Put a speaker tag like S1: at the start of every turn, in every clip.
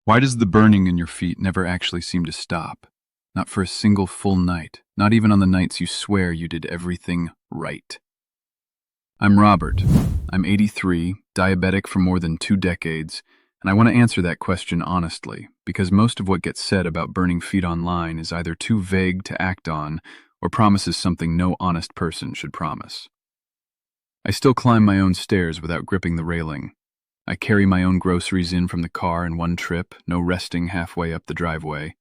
S1: Why does the burning in your feet never actually seem to stop? Not for a single full night, not even on the nights you swear you did everything right. I'm Robert. I'm 83, diabetic for more than 2 decades, and I want to answer that question honestly, because most of what gets said about burning feet online is either too vague to act on or promises something no honest person should promise. I still climb my own stairs without gripping the railing. I carry my own groceries in from the car in one trip, no resting halfway up the driveway.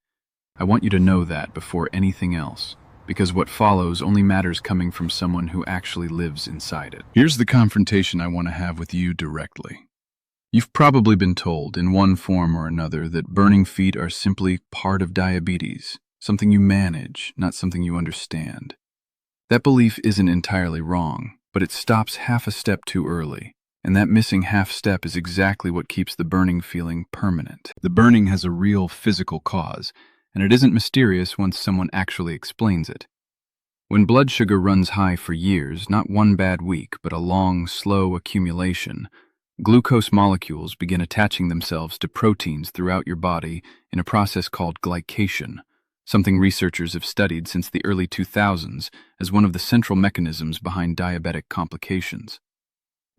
S1: I want you to know that before anything else, because what follows only matters coming from someone who actually lives inside it. Here's the confrontation I want to have with you directly. You've probably been told, in one form or another, that burning feet are simply part of diabetes, something you manage, not something you understand. That belief isn't entirely wrong, but it stops half a step too early. And that missing half step is exactly what keeps the burning feeling permanent. The burning has a real physical cause, and it isn't mysterious once someone actually explains it. When blood sugar runs high for years, not one bad week, but a long, slow accumulation, glucose molecules begin attaching themselves to proteins throughout your body in a process called glycation, something researchers have studied since the early 2000s as one of the central mechanisms behind diabetic complications.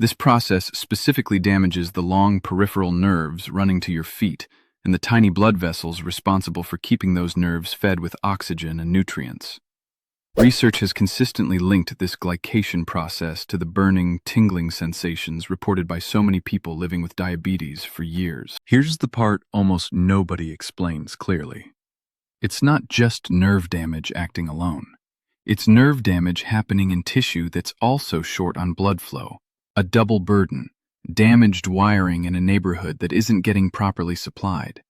S1: This process specifically damages the long peripheral nerves running to your feet and the tiny blood vessels responsible for keeping those nerves fed with oxygen and nutrients. Research has consistently linked this glycation process to the burning, tingling sensations reported by so many people living with diabetes for years. Here's the part almost nobody explains clearly. It's not just nerve damage acting alone. It's nerve damage happening in tissue that's also short on blood flow. A double burden, damaged wiring in a neighborhood that isn't getting properly supplied.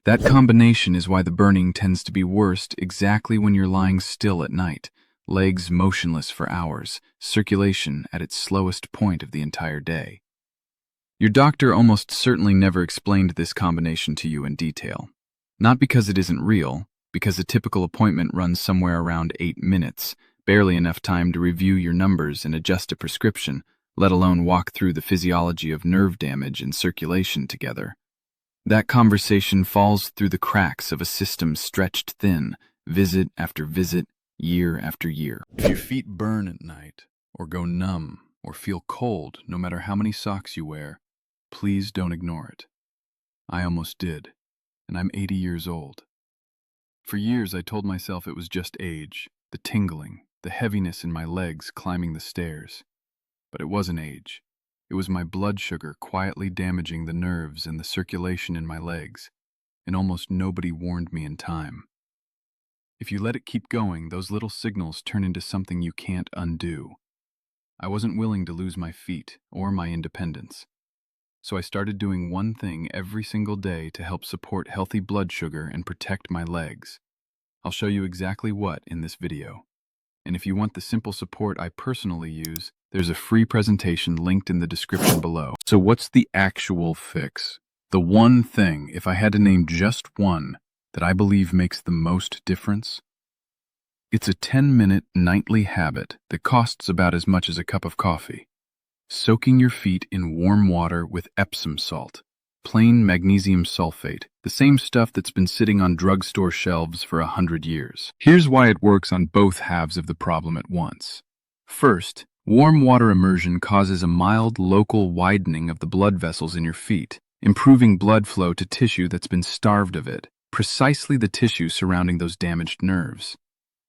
S1: That combination is why the burning tends to be worst exactly when you're lying still at night, legs motionless for hours, circulation at its slowest point of the entire day. Your doctor almost certainly never explained this combination to you in detail. Not because it isn't real, because a typical appointment runs somewhere around 8 minutes, barely enough time to review your numbers and adjust a prescription, let alone walk through the physiology of nerve damage and circulation together. That conversation falls through the cracks of a system stretched thin, visit after visit, year after year. If your feet burn at night, or go numb, or feel cold no matter how many socks you wear, please don't ignore it. I almost did, and I'm 80 years old. For years I told myself it was just age, the tingling, the heaviness in my legs climbing the stairs. But it wasn't age. It was my blood sugar quietly damaging the nerves and the circulation in my legs, and almost nobody warned me in time. If you let it keep going, those little signals turn into something you can't undo. I wasn't willing to lose my feet or my independence. So I started doing one thing every single day to help support healthy blood sugar and protect my legs. I'll show you exactly what in this video. And if you want the simple support I personally use, there's a free presentation linked in the description below. So what's the actual fix? The one thing, if I had to name just one, that I believe makes the most difference? It's a 10-minute nightly habit that costs about as much as a cup of coffee. Soaking your feet in warm water with Epsom salt, plain magnesium sulfate, the same stuff that's been sitting on drugstore shelves for 100 years. Here's why it works on both halves of the problem at once. First, warm water immersion causes a mild local widening of the blood vessels in your feet, improving blood flow to tissue that's been starved of it, precisely the tissue surrounding those damaged nerves.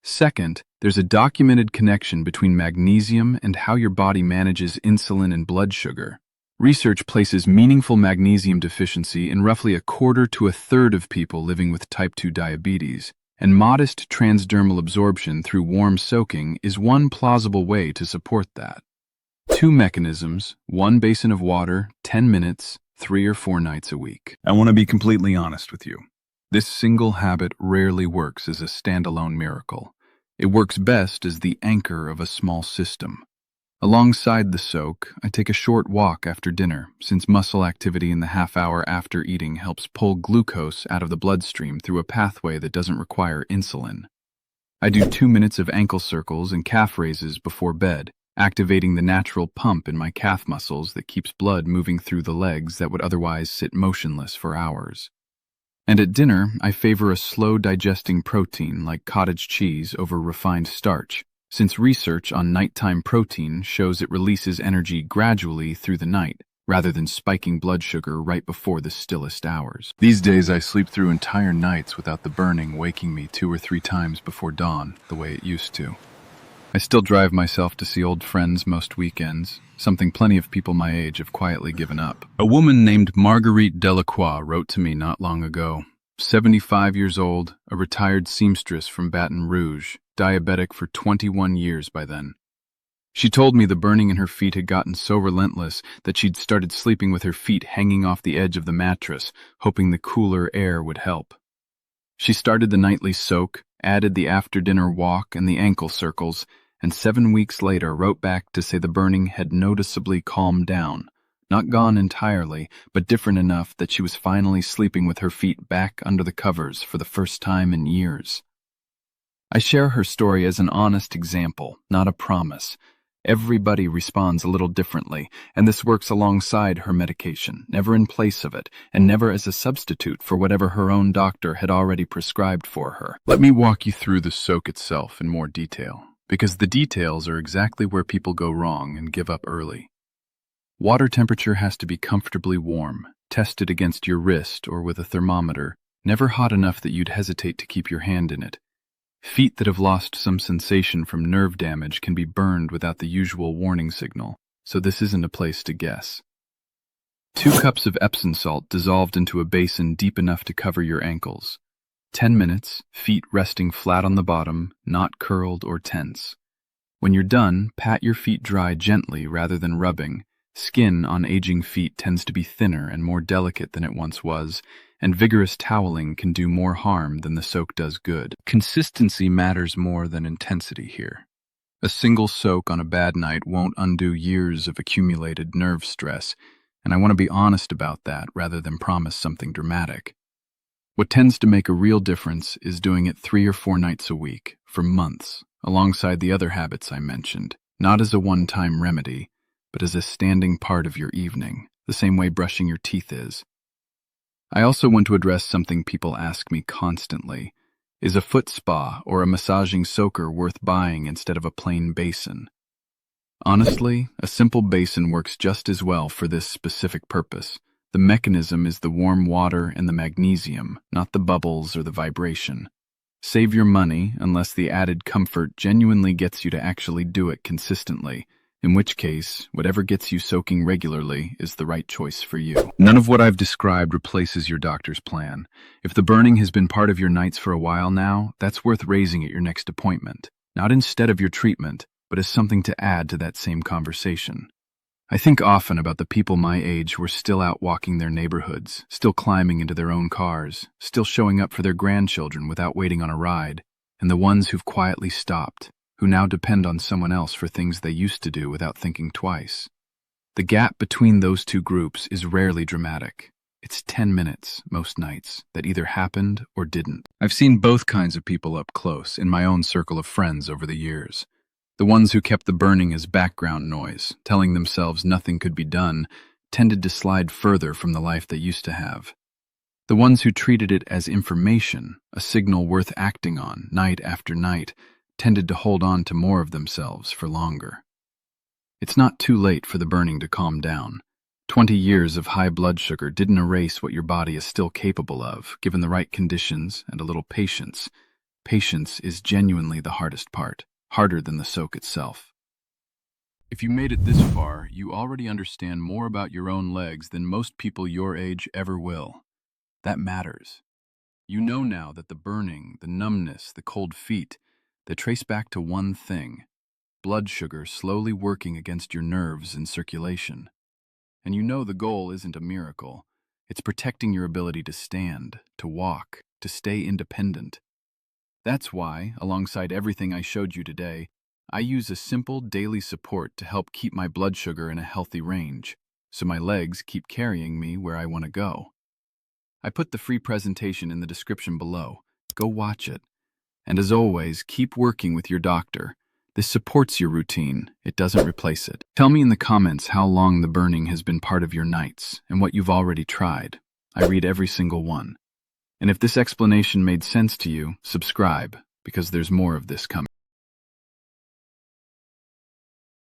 S1: Second, there's a documented connection between magnesium and how your body manages insulin and blood sugar. Research places meaningful magnesium deficiency in roughly 1/4 to 1/3 of people living with type 2 diabetes, and modest transdermal absorption through warm soaking is one plausible way to support that. 2 mechanisms, 1 basin of water, 10 minutes, 3 or 4 nights a week. I want to be completely honest with you. This single habit rarely works as a standalone miracle. It works best as the anchor of a small system. Alongside the soak, I take a short walk after dinner, since muscle activity in the half hour after eating helps pull glucose out of the bloodstream through a pathway that doesn't require insulin. I do 2 minutes of ankle circles and calf raises before bed, activating the natural pump in my calf muscles that keeps blood moving through the legs that would otherwise sit motionless for hours. And at dinner, I favor a slow-digesting protein like cottage cheese over refined starch, since research on nighttime protein shows it releases energy gradually through the night, rather than spiking blood sugar right before the stillest hours. These days, I sleep through entire nights without the burning waking me 2 or 3 times before dawn, the way it used to. I still drive myself to see old friends most weekends, something plenty of people my age have quietly given up. A woman named Marguerite Delacroix wrote to me not long ago. 75 years old, a retired seamstress from Baton Rouge, diabetic for 21 years by then. She told me the burning in her feet had gotten so relentless that she'd started sleeping with her feet hanging off the edge of the mattress, hoping the cooler air would help. She started the nightly soak, added the after-dinner walk and the ankle circles, and 7 weeks later wrote back to say the burning had noticeably calmed down, not gone entirely, but different enough that she was finally sleeping with her feet back under the covers for the first time in years. I share her story as an honest example, not a promise. Everybody responds a little differently, and this works alongside her medication, never in place of it, and never as a substitute for whatever her own doctor had already prescribed for her. Let me walk you through the soak itself in more detail, because the details are exactly where people go wrong and give up early. Water temperature has to be comfortably warm, tested against your wrist or with a thermometer, never hot enough that you'd hesitate to keep your hand in it. Feet that have lost some sensation from nerve damage can be burned without the usual warning signal, so this isn't a place to guess. 2 cups of Epsom salt dissolved into a basin deep enough to cover your ankles. 10 minutes, feet resting flat on the bottom, not curled or tense. When you're done, pat your feet dry gently rather than rubbing. Skin on aging feet tends to be thinner and more delicate than it once was, and vigorous toweling can do more harm than the soak does good. Consistency matters more than intensity here. A single soak on a bad night won't undo years of accumulated nerve stress, and I want to be honest about that rather than promise something dramatic. What tends to make a real difference is doing it 3 or 4 nights a week, for months, alongside the other habits I mentioned, not as a one-time remedy, but as a standing part of your evening, the same way brushing your teeth is. I also want to address something people ask me constantly. Is a foot spa or a massaging soaker worth buying instead of a plain basin? Honestly, a simple basin works just as well for this specific purpose. The mechanism is the warm water and the magnesium, not the bubbles or the vibration. Save your money unless the added comfort genuinely gets you to actually do it consistently, in which case, whatever gets you soaking regularly is the right choice for you. None of what I've described replaces your doctor's plan. If the burning has been part of your nights for a while now, that's worth raising at your next appointment, not instead of your treatment, but as something to add to that same conversation. I think often about the people my age who are still out walking their neighborhoods, still climbing into their own cars, still showing up for their grandchildren without waiting on a ride, and the ones who've quietly stopped, who now depend on someone else for things they used to do without thinking twice. The gap between those two groups is rarely dramatic. It's 10 minutes, most nights, that either happened or didn't. I've seen both kinds of people up close in my own circle of friends over the years. The ones who kept the burning as background noise, telling themselves nothing could be done, tended to slide further from the life they used to have. The ones who treated it as information, a signal worth acting on, night after night, tended to hold on to more of themselves for longer. It's not too late for the burning to calm down. 20 years of high blood sugar didn't erase what your body is still capable of, given the right conditions and a little patience. Patience is genuinely the hardest part, harder than the soak itself. If you made it this far, you already understand more about your own legs than most people your age ever will. That matters. You know now that the burning, the numbness, the cold feet, they trace back to one thing: blood sugar slowly working against your nerves and circulation. And you know the goal isn't a miracle. It's protecting your ability to stand, to walk, to stay independent. That's why, alongside everything I showed you today, I use a simple daily support to help keep my blood sugar in a healthy range, so my legs keep carrying me where I want to go. I put the free presentation in the description below. Go watch it. And as always, keep working with your doctor. This supports your routine. It doesn't replace it. Tell me in the comments how long the burning has been part of your nights and what you've already tried. I read every single one. And if this explanation made sense to you, subscribe, because there's more of this coming.